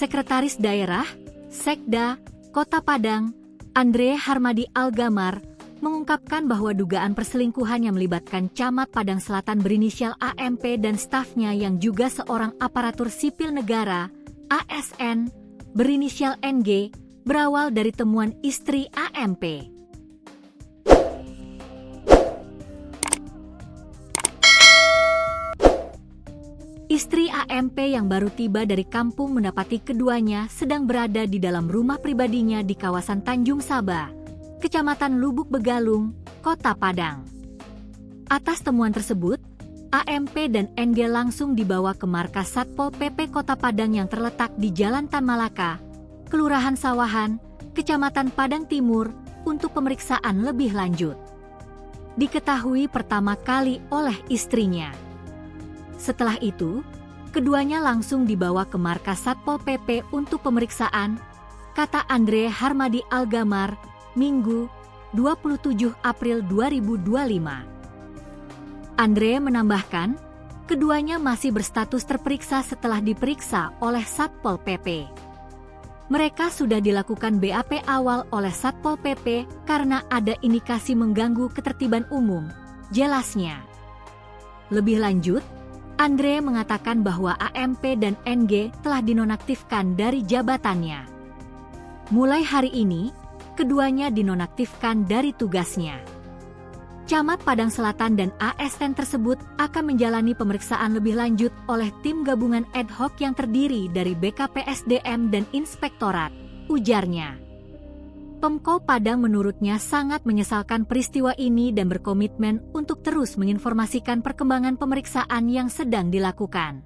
Sekretaris Daerah, Sekda, Kota Padang, Andre Harmadi Algamar, mengungkapkan bahwa dugaan perselingkuhan yang melibatkan Camat Padang Selatan berinisial AMP dan stafnya yang juga seorang aparatur sipil negara, ASN, berinisial NG, berawal dari temuan istri AMP. Istri AMP yang baru tiba dari kampung mendapati keduanya sedang berada di dalam rumah pribadinya di kawasan Tanjung Saba, Kecamatan Lubuk Begalung, Kota Padang. Atas temuan tersebut, AMP dan NG langsung dibawa ke markas Satpol PP Kota Padang yang terletak di Jalan Tan Malaka, Kelurahan Sawahan, Kecamatan Padang Timur, untuk pemeriksaan lebih lanjut. Diketahui pertama kali oleh istrinya. Setelah itu, keduanya langsung dibawa ke markas Satpol PP untuk pemeriksaan, kata Andre Harmadi Algamar, Minggu, 27 April 2025. Andre menambahkan, keduanya masih berstatus terperiksa setelah diperiksa oleh Satpol PP. Mereka sudah dilakukan BAP awal oleh Satpol PP karena ada indikasi mengganggu ketertiban umum, jelasnya. Lebih lanjut, Andre mengatakan bahwa AMP dan NG telah dinonaktifkan dari jabatannya. Mulai hari ini, keduanya dinonaktifkan dari tugasnya. Camat Padang Selatan dan ASN tersebut akan menjalani pemeriksaan lebih lanjut oleh tim gabungan ad hoc yang terdiri dari BKPSDM dan Inspektorat, ujarnya. Pemko Padang menurutnya sangat menyesalkan peristiwa ini dan berkomitmen untuk terus menginformasikan perkembangan pemeriksaan yang sedang dilakukan.